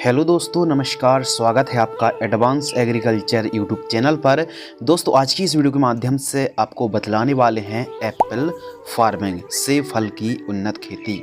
Hello दोस्तों, नमस्कार। स्वागत है आपका एडवांस एग्रीकल्चर यूट्यूब चैनल पर। दोस्तों, आज की इस वीडियो के माध्यम से आपको बतलाने वाले हैं एप्पल फार्मिंग, सेब फल की उन्नत खेती।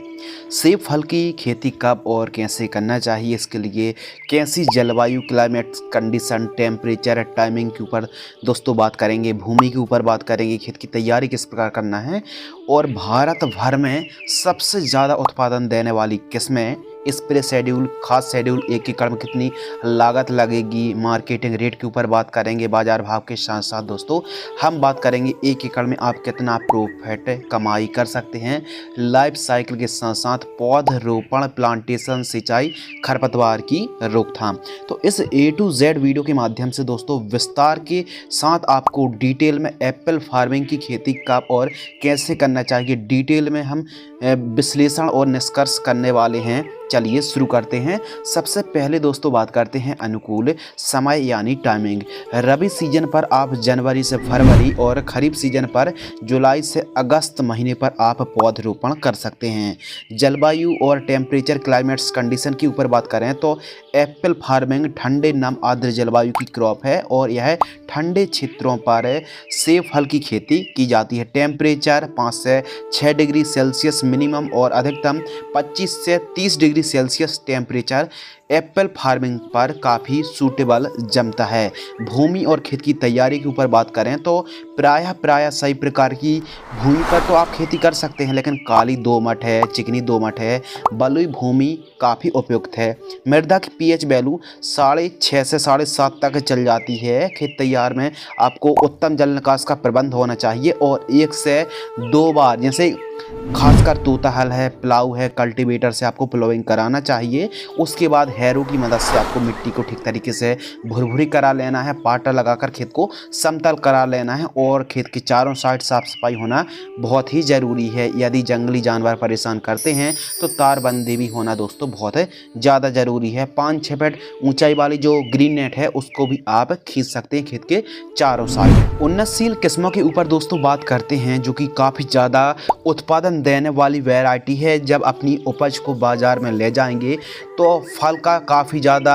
सेब फल की खेती कब और कैसे करना चाहिए, इसके लिए कैसी जलवायु, क्लाइमेट कंडीशन, टेम्परेचर, टाइमिंग के ऊपर दोस्तों बात करेंगे। भूमि के ऊपर बात करेंगे, खेत की तैयारी किस प्रकार करना है, और भारत भर में सबसे ज़्यादा उत्पादन देने वाली किस्में, स्प्रे शेड्यूल, खाद शेड्यूल, एक एकड़ में कितनी लागत लगेगी, मार्केटिंग रेट के ऊपर बात करेंगे, बाजार भाव के साथ साथ दोस्तों हम बात करेंगे एक एकड़ में आप कितना प्रॉफिट कमाई कर सकते हैं। लाइफ साइकिल के साथ साथ पौधरोपण, प्लांटेशन, सिंचाई, खरपतवार की रोकथाम। तो इस A to Z वीडियो के माध्यम से दोस्तों विस्तार के साथ आपको डिटेल में एप्पल फार्मिंग की खेती कब और कैसे करना चाहिए, डिटेल में हम विश्लेषण और निष्कर्ष करने वाले हैं। चलिए शुरू करते हैं। सबसे पहले दोस्तों बात करते हैं अनुकूल समय यानी टाइमिंग। रबी सीजन पर आप जनवरी से फरवरी और खरीफ सीजन पर जुलाई से अगस्त महीने पर आप पौधरोपण कर सकते हैं। जलवायु और टेम्परेचर, क्लाइमेट्स कंडीशन के ऊपर बात करें तो एप्पल फार्मिंग ठंडे, नम, आर्द्र जलवायु की क्रॉप है और यह ठंडे क्षेत्रों पर सेब फल की खेती की जाती है। टेम्परेचर 5 से 6 डिग्री सेल्सियस मिनिमम और अधिकतम 25 से 30 degree Celsius temperature Apple farming पर काफ़ी सूटेबल जमता है। भूमि और खेत की तैयारी के ऊपर बात करें तो प्रायः सही प्रकार की भूमि पर तो आप खेती कर सकते हैं, लेकिन काली दोमट है, चिकनी दोमट है, बलुई भूमि काफ़ी उपयुक्त है। मृदा की pH वैल्यू 6.5 से 7.5 तक चल जाती है। खेत तैयार में आपको उत्तम जल निकास का प्रबंध होना चाहिए और 1 से 2 बार, जैसे खासकर तोता हल है, प्लाऊ है, कल्टीवेटर से आपको प्लोइंग कराना चाहिए। उसके बाद हैरो की मदद से आपको मिट्टी को ठीक तरीके से भुरभुरी करा लेना है, पाटा लगाकर खेत को समतल करा लेना है और खेत के चारों साइड साफ सफाई होना बहुत ही ज़रूरी है। यदि जंगली जानवर परेशान करते हैं तो तारबंदी भी होना दोस्तों बहुत ज़्यादा ज़रूरी है। 5-6 फीट ऊंचाई वाली जो ग्रीन नेट है उसको भी आप खींच सकते हैं खेत के चारों साइड। उन्नतशील किस्मों के ऊपर दोस्तों बात करते हैं, जो कि काफ़ी ज़्यादा उत्पादन देने वाली वैरायटी है। जब अपनी उपज को बाज़ार में ले जाएंगे तो फल का काफ़ी ज़्यादा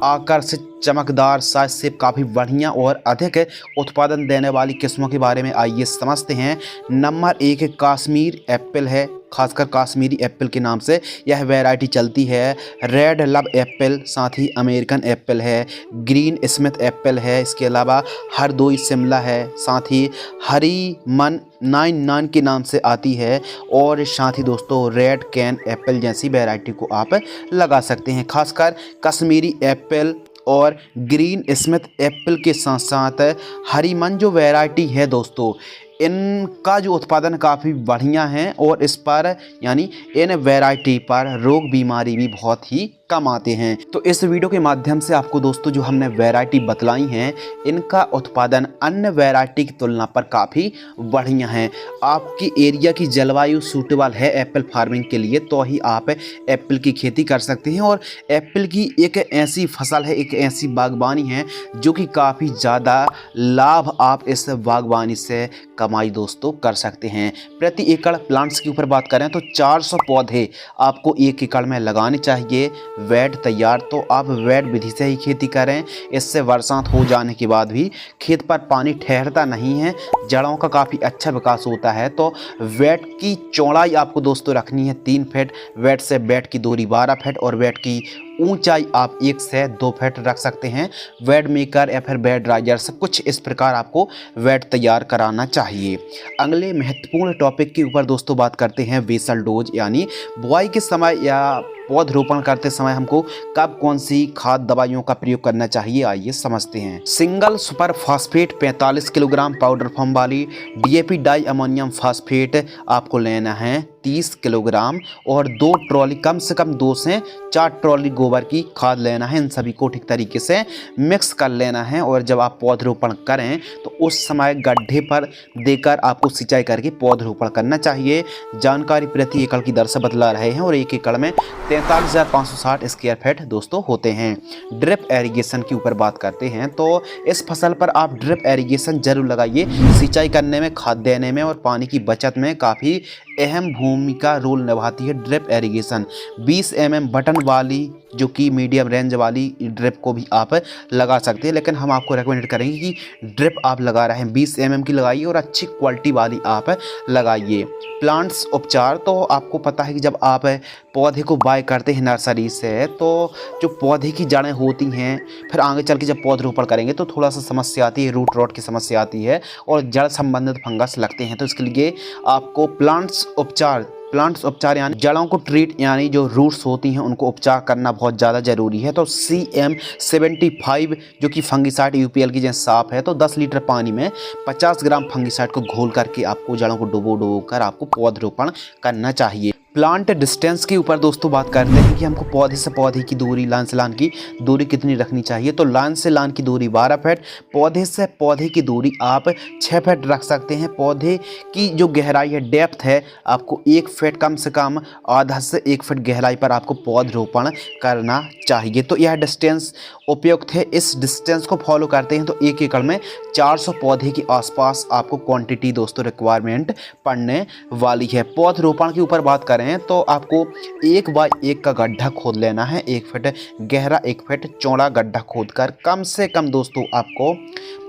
आकर्षित, चमकदार साइज से काफ़ी बढ़िया और अधिक उत्पादन देने वाली किस्मों के बारे में आइए समझते हैं। नंबर 1 कश्मीर एप्पल है। खासकर कश्मीरी एप्पल के नाम से यह वैरायटी चलती है। रेड लव एप्पल, साथ ही अमेरिकन एप्पल है, ग्रीन स्मिथ एप्पल है, इसके अलावा हरदोई शिमला है, साथ ही हरी मन 99 के नाम से आती है, और साथ ही दोस्तों रेड कैन एप्पल जैसी वैरायटी को आप लगा सकते हैं। खासकर कश्मीरी एप्पल और ग्रीन स्मिथ एप्पल के साथ साथ हरी मन जो वैरायटी है दोस्तों, इनका जो उत्पादन काफ़ी बढ़िया है और इस पर यानी इन वैरायटी पर रोग बीमारी भी बहुत ही कम आते हैं। तो इस वीडियो के माध्यम से आपको दोस्तों जो हमने वैरायटी बतलाई हैं, इनका उत्पादन अन्य वैरायटी की तुलना पर काफ़ी बढ़िया है। आपकी एरिया की जलवायु सूटेबल है एप्पल फार्मिंग के लिए, तो ही आप एप्पल की खेती कर सकते हैं। और एप्पल की एक ऐसी फसल है, एक ऐसी बागवानी है जो कि काफ़ी ज़्यादा लाभ आप इस बागवानी से कमाई दोस्तों कर सकते हैं। प्रति एकड़ प्लांट्स के ऊपर बात करें तो 400 पौधे आपको 1 एकड़ में लगाने चाहिए। वेड तैयार तो आप वेड विधि से ही खेती करें, इससे बरसात हो जाने के बाद भी खेत पर पानी ठहरता नहीं है, जड़ों का काफ़ी अच्छा विकास होता है। तो वेड की चौड़ाई आपको दोस्तों रखनी है 3 फीट, वेड से बेड की दूरी 12 फीट और वेड की ऊंचाई आप 1 से 2 फीट रख सकते हैं। वेड मेकर या फिर बेड राइजर सब कुछ इस प्रकार आपको वेड तैयार कराना चाहिए। अगले महत्वपूर्ण टॉपिक के ऊपर दोस्तों बात करते हैं बेसल डोज, यानी बुआई के समय या पौधरोपण करते समय हमको कब कौन सी खाद दवाइयों का प्रयोग करना चाहिए, आइए समझते हैं। Single super phosphate 45 kilogram powder form वाली DAP डाई अमोनियम फास्फेट आपको लेना है 30 किलोग्राम, और 2 ट्रॉली, कम से कम 2 से 4 ट्रॉली गोबर की खाद लेना है। इन सभी को ठीक तरीके से मिक्स कर लेना है और जब आप पौधरोपण करें तो उस समय गड्ढे पर देकर आपको सिंचाई करके पौधरोपण करना चाहिए। जानकारी प्रति एकड़ की दर से बतला रहे हैं और 1 एकड़ में 43,560 स्क्वायर फीट दोस्तों होते हैं। ड्रिप एरीगेशन के ऊपर बात करते हैं तो इस फसल पर आप ड्रिप एरीगेशन जरूर लगाइए। सिंचाई करने में, खाद देने में और पानी की बचत में काफ़ी अहम भूमिका रोल निभाती है ड्रिप एरीगेशन। 20 mm बटन वाली जो कि मीडियम रेंज वाली ड्रिप को भी आप लगा सकते हैं, लेकिन हम आपको रेकमेंड करेंगे कि ड्रिप आप लगा रहे हैं 20 mm की लगाइए और अच्छी क्वालिटी वाली आप लगाइए। प्लांट्स उपचार, तो आपको पता है कि जब आप पौधे को बाय करते हैं नर्सरी से, तो जो पौधे की जड़ें होती हैं, फिर आगे चल के जब पौधरोपण करेंगे तो थोड़ा सा समस्या आती है, रूट रॉट की समस्या आती है और जड़ संबंधित फंगस लगते हैं। तो इसके लिए आपको प्लांट्स उपचार यानी जड़ों को ट्रीट, यानी जो रूट्स होती हैं उनको उपचार करना बहुत ज़्यादा ज़रूरी है। तो CM75 जो कि फंगिसाइड UPL की जैसे साफ है, तो 10 लीटर पानी में 50 ग्राम फंगिसाइड को घोल करके आपको जड़ों को डुबो कर आपको पौधरोपण करना चाहिए। प्लांट डिस्टेंस के ऊपर दोस्तों बात करते हैं कि हमको पौधे से पौधे की दूरी, लाइन से लाइन की दूरी कितनी रखनी चाहिए। तो लाइन से लाइन की दूरी 12 फीट, पौधे से पौधे की दूरी आप 6 फीट रख सकते हैं। पौधे की जो गहराई है, डेप्थ है, आपको 1 फीट कम से कम आधा से 1 फीट गहराई पर आपको पौधरोपण करना चाहिए। तो यह डिस्टेंस उपयुक्त है। इस डिस्टेंस को फॉलो करते हैं तो 1 एकड़ में 400 पौधे के आसपास आपको क्वांटिटी दोस्तों रिक्वायरमेंट पड़ने वाली है। पौधरोपण के ऊपर बात करें तो आपको 1 बाय 1 का गड्ढा खोद लेना है, 1 फीट गहरा 1 फीट चौड़ा गड्ढा खोदकर कम से कम दोस्तों आपको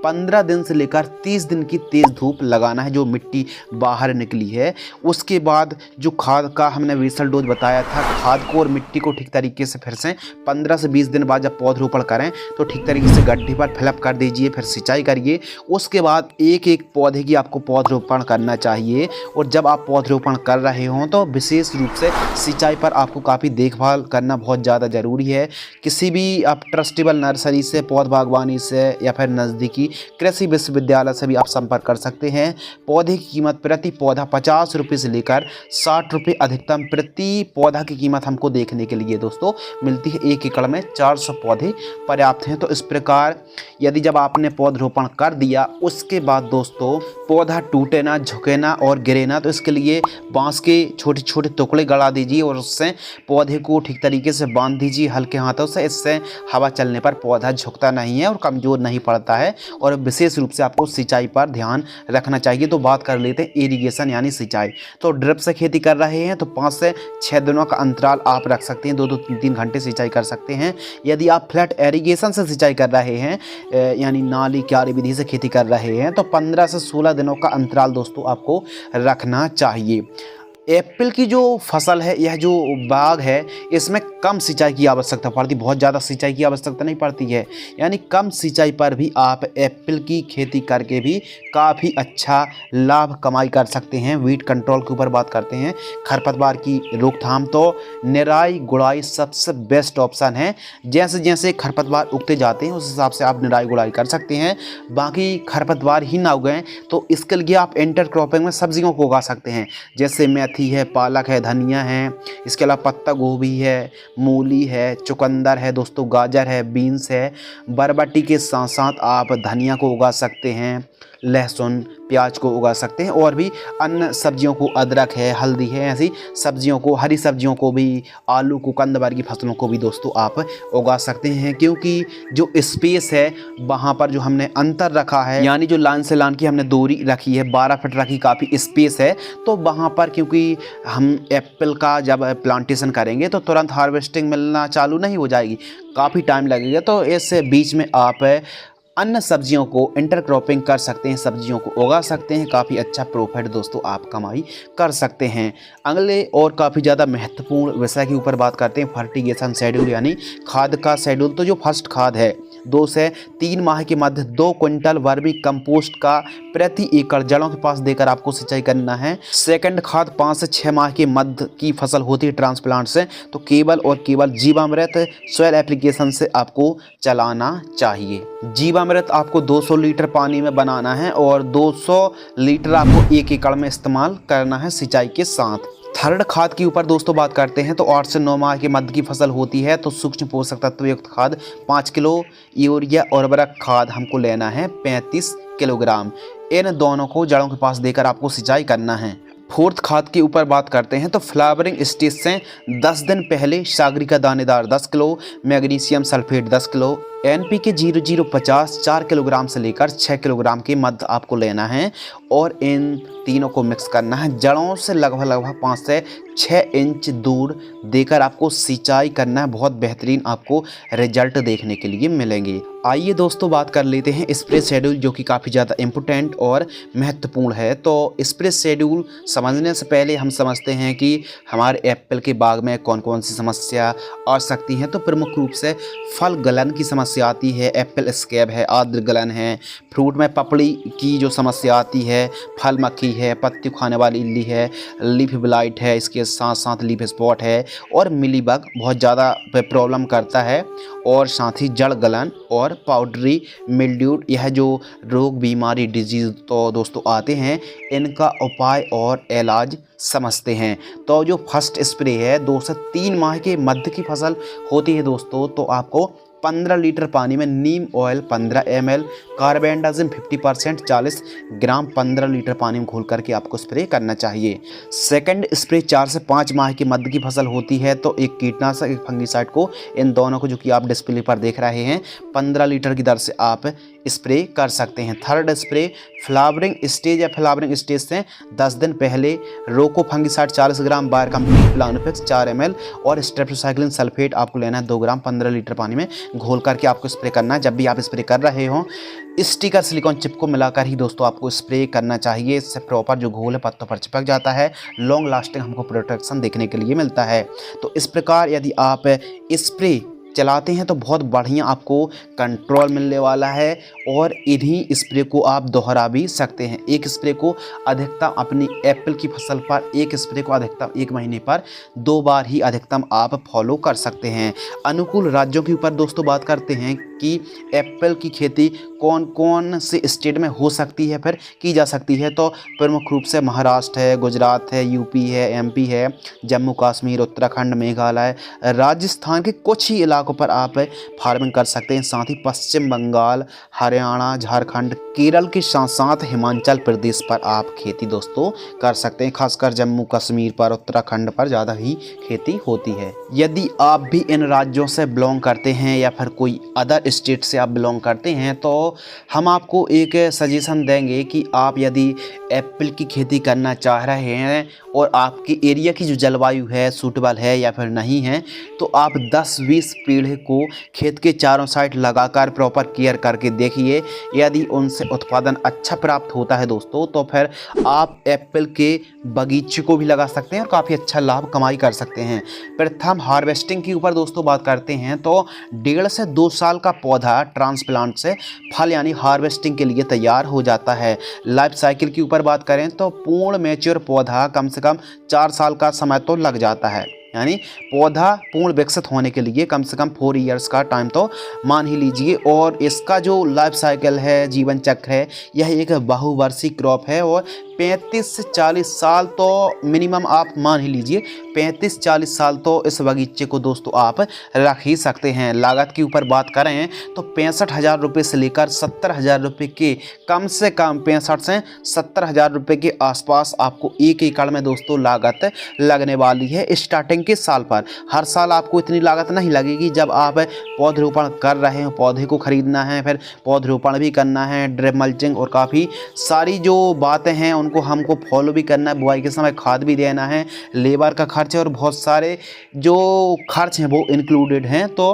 15 दिन से लेकर 30 दिन की तेज़ धूप लगाना है, जो मिट्टी बाहर निकली है। उसके बाद जो खाद का हमने बेसल डोज बताया था, खाद को और मिट्टी को ठीक तरीके से फिर से 15 से 20 दिन बाद जब पौधरोपण करें तो ठीक तरीके से गड्ढे पर फिलअप कर दीजिए, फिर सिंचाई करिए। उसके बाद एक एक पौधे की आपको पौधरोपण करना चाहिए। और जब आप पौधरोपण कर रहे हों तो विशेष रूप से सिंचाई पर आपको काफ़ी देखभाल करना बहुत ज़्यादा ज़रूरी है। किसी भी आप ट्रस्टेबल नर्सरी से, पौध बागवानी से या फिर नज़दीकी कृषि विश्वविद्यालय से भी आप संपर्क कर सकते हैं। पौधे की कीमत प्रति पौधा 50 रुपये से लेकर 60 रुपये अधिकतम प्रति पौधा की कीमत हमको देखने के लिए दोस्तों मिलती है। 1 एकड़ में 400 पौधे पर्याप्त हैं। तो इस प्रकार यदि जब आपने पौधरोपण कर दिया उसके बाद दोस्तों पौधा टूटे ना, झुके ना और गिरे ना, तो इसके लिए बांस के छोटे छोटे टुकड़े गड़ा दीजिए और उससे पौधे को ठीक तरीके से बांध दीजिए हल्के हाथों से। इससे हवा चलने पर पौधा झुकता नहीं है और कमज़ोर नहीं पड़ता है। और विशेष रूप से आपको सिंचाई पर ध्यान रखना चाहिए। तो बात कर लेते हैं इरिगेशन यानी सिंचाई। तो ड्रिप से खेती कर रहे हैं तो 5 से 6 दिनों का अंतराल आप रख सकते हैं, 2-2, 3-3 घंटे सिंचाई कर सकते हैं। यदि आप फ्लैट इरिगेशन से सिंचाई कर रहे हैं यानी नाली क्यारी विधि से खेती कर रहे हैं तो 15 से 16 दिनों का अंतराल दोस्तों आपको रखना चाहिए। एप्पल की जो फसल है, यह जो बाग है, इसमें कम सिंचाई की आवश्यकता पड़ती, बहुत ज़्यादा सिंचाई की आवश्यकता नहीं पड़ती है। यानी कम सिंचाई पर भी आप एप्पल की खेती करके भी काफ़ी अच्छा लाभ कमाई कर सकते हैं। वीड कंट्रोल के ऊपर बात करते हैं, खरपतवार की रोकथाम, तो निराई गुड़ाई सबसे बेस्ट ऑप्शन है। जैसे जैसे खरपतवार उगते जाते हैं उस हिसाब से आप निराई गुड़ाई कर सकते हैं। बाकी खरपतवार ही ना उगें तो इसके लिए आप इंटरक्रॉपिंग में सब्जियों को उगा सकते हैं, जैसे मेथी है, पालक है, धनिया है, इसके अलावा पत्ता गोभी है, मूली है, चुकंदर है दोस्तों, गाजर है, बीन्स है। बरबटी के साथ साथ आप धनिया को उगा सकते हैं, लहसुन प्याज को उगा सकते हैं और भी अन्य सब्जियों को, अदरक है, हल्दी है, ऐसी सब्जियों को, हरी सब्जियों को भी, आलू को, कंदबर की फसलों को भी दोस्तों आप उगा सकते हैं। क्योंकि जो स्पेस है वहाँ पर जो हमने अंतर रखा है, यानी जो लाइन से लाइन की हमने दूरी रखी है 12 फीट रखी, काफ़ी स्पेस है। तो वहाँ पर क्योंकि हम एप्पल का जब प्लांटेशन करेंगे तो तुरंत हार्वेस्टिंग मिलना चालू नहीं हो जाएगी, काफ़ी टाइम लगेगा। तो इस बीच में आप अन्य सब्जियों को इंटरक्रॉपिंग कर सकते हैं, सब्जियों को उगा सकते हैं, काफ़ी अच्छा प्रॉफिट दोस्तों आप कमाई कर सकते हैं। अगले और काफ़ी ज़्यादा महत्वपूर्ण विषय के ऊपर बात करते हैं, फर्टिगेशन शेड्यूल यानी खाद का शेड्यूल। तो जो फर्स्ट खाद है 2 से 3 माह के मध्य 2 क्विंटल वर्मी कंपोस्ट का प्रति एकड़ जड़ों के पास देकर आपको सिंचाई करना है। सेकंड खाद 5 से 6 माह के मध्य की फसल होती है ट्रांसप्लांट से, तो केवल और केवल जीवामृत सॉइल एप्लीकेशन से आपको चलाना चाहिए। जीवामृत आपको 200 लीटर पानी में बनाना है और 200 लीटर आपको 1 एकड़ में इस्तेमाल करना है सिंचाई के साथ। थर्ड खाद के ऊपर दोस्तों बात करते हैं तो 8 से 9 माह के मध्य की फसल होती है तो सूक्ष्म पोषक तत्व युक्त खाद 5 किलो, यूरिया और उर्वरक खाद हमको लेना है 35 किलोग्राम। इन दोनों को जड़ों के पास देकर आपको सिंचाई करना है। फोर्थ खाद के ऊपर बात करते हैं तो फ्लावरिंग स्टेज से 10 दिन पहले सागरिका दानेदार 10 kilo, magnesium sulphate 10 kilo, NPK 0050 4 kilogram से लेकर 6 किलोग्राम के मध्य आपको लेना है। और इन तीनों को मिक्स करना है। जड़ों से लगभग 5 से 6 इंच दूर देकर आपको सिंचाई करना है। बहुत बेहतरीन आपको रिजल्ट देखने के लिए मिलेंगे। आइए दोस्तों बात कर लेते हैं स्प्रे शेड्यूल, जो कि काफ़ी ज़्यादा इम्पोर्टेंट और महत्वपूर्ण है। तो स्प्रे शेड्यूल समझने से पहले हम समझते हैं कि हमारे एप्पल के बाग में कौन कौन सी समस्या आ सकती हैं। तो प्रमुख रूप से फल गलन की समस्या आती है, एप्पल स्कैब है, आर्द्र गलन है, फ्रूट में पपड़ी की जो समस्या आती है, फल मक्खी है, पत्ती खाने वाली इल्ली है, लीफ ब्लाइट है, इसके साथ साथ लीफ स्पॉट है, और मिलीबग बहुत ज़्यादा प्रॉब्लम करता है, और साथ ही जड़ गलन और पाउडरी मिल्ड्यू, यह जो रोग बीमारी डिजीज़ तो दोस्तों आते हैं, इनका उपाय और इलाज समझते हैं। तो जो फर्स्ट स्प्रे है 2 से 3 माह के मध्य की फसल होती है दोस्तों, तो आपको 15 लीटर पानी में नीम ऑयल 15 ml, कार्बेंडाजिम 50% 40 ग्राम 15 लीटर पानी में घोल करके आपको स्प्रे करना चाहिए। सेकंड स्प्रे 4 से 5 माह के मध्य की फसल होती है, तो एक कीटनाशक एक फंगिसाइड को, इन दोनों को जो कि आप डिस्प्ले पर देख रहे हैं, 15 लीटर की दर से आप स्प्रे कर सकते हैं। थर्ड स्प्रे फ्लावरिंग स्टेज या फ्लावरिंग स्टेज से 10 दिन पहले रोको फंगिसाइड 40 ग्राम, बायर कंप्लीट प्लानोफिक्स 4 ml और स्ट्रेप्टोसाइक्लिन सल्फेट आपको लेना है 2 ग्राम 15 लीटर पानी में घोल करके आपको स्प्रे करना है। जब भी आप स्प्रे कर रहे हो स्टिकर सिलिकॉन चिप को मिलाकर ही दोस्तों आपको स्प्रे करना चाहिए। इससे प्रॉपर जो घोल है पत्तों पर चिपक जाता है, लॉन्ग लास्टिंग हमको प्रोटेक्शन देखने के लिए मिलता है। तो इस प्रकार यदि आप स्प्रे चलाते हैं तो बहुत बढ़िया आपको कंट्रोल मिलने वाला है, और इन्हीं स्प्रे को आप दोहरा भी सकते हैं। एक स्प्रे को अधिकतम अपनी एप्पल की फसल पर, एक स्प्रे को अधिकतम 1 महीने पर 2 बार ही अधिकतम आप फॉलो कर सकते हैं। अनुकूल राज्यों के ऊपर दोस्तों बात करते हैं कि एप्पल की खेती कौन कौन से स्टेट में हो सकती है, फिर की जा सकती है। तो प्रमुख रूप से महाराष्ट्र है, गुजरात है, यूपी है, एमपी है, जम्मू कश्मीर, उत्तराखंड, मेघालय, राजस्थान के कुछ ही इलाकों पर आप फार्मिंग कर सकते हैं। साथ ही पश्चिम बंगाल, हरियाणा, झारखंड, केरल के साथ साथ हिमाचल प्रदेश पर आप खेती दोस्तों कर सकते हैं। खासकर जम्मू कश्मीर पर, उत्तराखंड पर ज़्यादा ही खेती होती है। यदि आप भी इन राज्यों से बिलोंग करते हैं या फिर कोई अदर स्टेट से आप बिलोंग करते हैं, तो हम आपको एक सजेशन देंगे कि आप यदि एप्पल की खेती करना चाह रहे हैं और आपकी एरिया की जो जलवायु है सूटेबल है या फिर नहीं है, तो आप 10-20 पेड़ को खेत के चारों साइड लगाकर प्रॉपर केयर करके देखिए। यदि उनसे उत्पादन अच्छा प्राप्त होता है दोस्तों, तो फिर आप एप्पल के बगीचे को भी लगा सकते हैं और काफ़ी अच्छा लाभ कमाई कर सकते हैं। प्रथम हार्वेस्टिंग के ऊपर दोस्तों बात करते हैं, तो 1.5 से 2 साल का पौधा ट्रांसप्लांट से फल यानी हार्वेस्टिंग के लिए तैयार हो जाता है। लाइफ साइकिल के ऊपर बात करें तो पूर्ण मैच्योर पौधा कम से कम 4 साल का समय तो लग जाता है, यानी पौधा पूर्ण विकसित होने के लिए कम से कम 4 इयर्स का टाइम तो मान ही लीजिए। और इसका जो लाइफ साइकिल है, जीवन चक्र है, यह एक बहुवर्षीय क्रॉप है और 35 से 40 साल तो मिनिमम आप मान ही लीजिए, 35-40 साल तो इस बगीचे को दोस्तों आप रख ही सकते हैं। लागत के ऊपर बात करें तो 65,000 रुपये से लेकर 70,000 रुपये के, कम से कम 65 से 70,000 रुपये के आसपास आपको 1 एकड़ में दोस्तों लागत लगने वाली है स्टार्टिंग के साल पर। हर साल आपको इतनी लागत नहीं लगेगी। जब आप पौधरोपण कर रहे हो, पौधे को खरीदना है, फिर पौधरोपण भी करना है, ड्रिप मल्चिंग और काफ़ी सारी जो बातें हैं उनको हमको फॉलो भी करना है, बुआई के समय खाद भी देना है, लेबर का खर्च है और बहुत सारे जो खर्च हैं वो इंक्लूडेड हैं। तो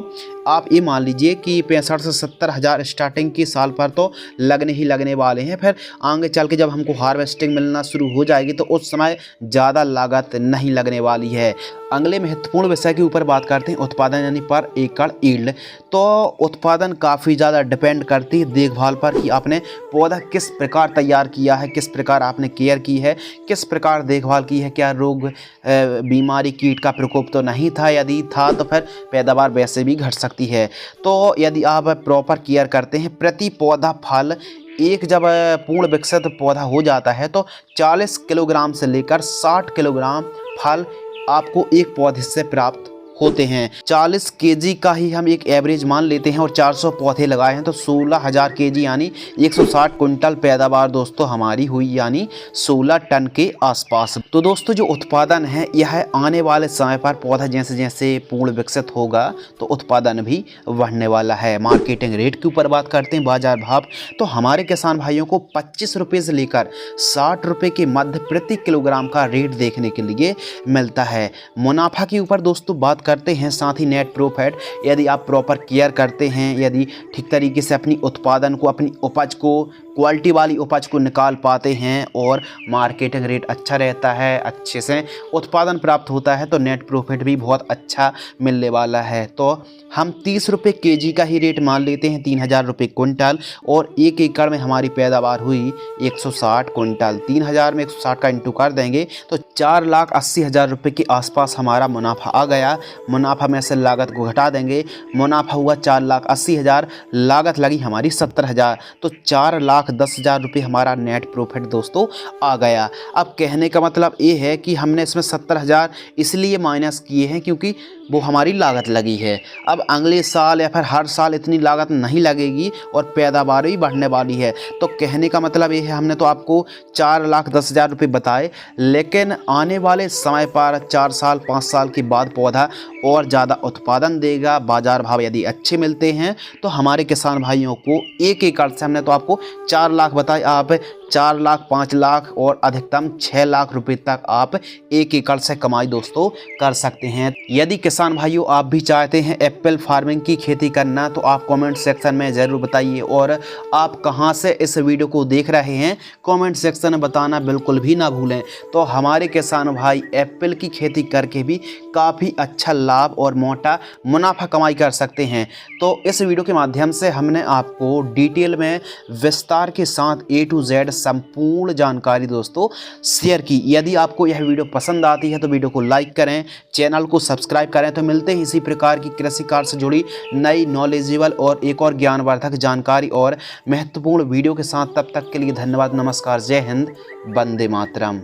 आप ये मान लीजिए कि 65 से 70,000 स्टार्टिंग के साल पर तो लगने ही लगने वाले हैं। फिर आगे चल के जब हमको हार्वेस्टिंग मिलना शुरू हो जाएगी तो उस समय ज़्यादा लागत नहीं लगने वाली है। अगले महत्वपूर्ण विषय के ऊपर बात करते हैं, उत्पादन यानी पर एकड़ यील्ड। तो उत्पादन काफ़ी ज़्यादा डिपेंड करती है देखभाल पर कि आपने पौधा किस प्रकार तैयार किया है, किस प्रकार आपने केयर की है, किस प्रकार देखभाल की है, क्या रोग बीमारी कीट का प्रकोप तो नहीं था, यदि था तो फिर पैदावार वैसे भी घट सकती है। तो यदि आप प्रॉपर केयर करते हैं, प्रति पौधा फल एक जब पूर्ण विकसित पौधा हो जाता है तो 40 किलोग्राम से लेकर 60 किलोग्राम फल आपको एक पौधे से प्राप्त होते हैं। 40 केजी का ही हम एक एवरेज मान लेते हैं और 400 पौधे लगाए हैं तो 16,000 केजी यानी 160 कुंटल पैदावार दोस्तों हमारी हुई, यानी 16 टन के आसपास। तो दोस्तों जो उत्पादन है यह आने वाले समय पर पौधा जैसे जैसे पूर्ण विकसित होगा तो उत्पादन भी बढ़ने वाला है। मार्केटिंग रेट के ऊपर बात करते हैं, बाजार भाव, तो हमारे किसान भाइयों को 25 रुपये से लेकर 60 रुपये के मध्य प्रति किलोग्राम का रेट देखने के लिए मिलता है। मुनाफा के ऊपर दोस्तों बात करते हैं, साथ ही नेट प्रॉफिट, यदि आप प्रॉपर केयर करते हैं, यदि ठीक तरीके से अपनी उत्पादन को, अपनी उपज को, क्वालिटी वाली उपज को निकाल पाते हैं और मार्केटिंग रेट अच्छा रहता है, अच्छे से उत्पादन प्राप्त होता है तो नेट प्रॉफिट भी बहुत अच्छा मिलने वाला है। तो हम 30 रुपये केजी का ही रेट मान लेते हैं, 3,000 रुपये कुंटल, और 1 एकड़ में हमारी पैदावार हुई 160 कुंटल। 3,000 में 160 का इंटू कर देंगे तो 4,80,000 रुपये के आसपास हमारा मुनाफा आ गया। मुनाफा में से लागत को घटा देंगे, मुनाफा हुआ 4,80,000, लागत लगी हमारी 70,000, तो 4,10,000 रुपये हमारा नेट प्रॉफिट दोस्तों आ गया। अब कहने का मतलब ये है कि हमने इसमें 70,000 इसलिए माइनस किए हैं क्योंकि वो हमारी लागत लगी है। अब अगले साल या फिर हर साल इतनी लागत नहीं लगेगी और पैदावार भी बढ़ने वाली है। तो कहने का मतलब ये है, हमने तो आपको 4,10,000 रुपये बताए, लेकिन आने वाले समय पर 4 साल 5 साल के बाद पौधा और ज़्यादा उत्पादन देगा। बाजार भाव यदि अच्छे मिलते हैं तो हमारे किसान भाइयों को 1 एकड़ से, हमने तो आपको 4 लाख बताए, आप 4 लाख 5 लाख और अधिकतम 6 लाख रुपए तक आप 1 एकड़ से कमाई दोस्तों कर सकते हैं। यदि किसान भाइयों आप भी चाहते हैं एप्पल फार्मिंग की खेती करना तो आप कमेंट सेक्शन में ज़रूर बताइए, और आप कहां से इस वीडियो को देख रहे हैं कमेंट सेक्शन में बताना बिल्कुल भी ना भूलें। तो हमारे किसान भाई एप्पल की खेती करके भी काफ़ी अच्छा लाभ और मोटा मुनाफा कमाई कर सकते हैं। तो इस वीडियो के माध्यम से हमने आपको डिटेल में विस्तार के साथ A to Z संपूर्ण जानकारी दोस्तों शेयर की। यदि आपको यह वीडियो पसंद आती है तो वीडियो को लाइक करें, चैनल को सब्सक्राइब करें। तो मिलते हैं इसी प्रकार की कृषि कार्य से जुड़ी नई नॉलेजेबल और एक और ज्ञानवर्धक जानकारी और महत्वपूर्ण वीडियो के साथ। तब तक के लिए धन्यवाद, नमस्कार, जय हिंद, वंदे मातरम।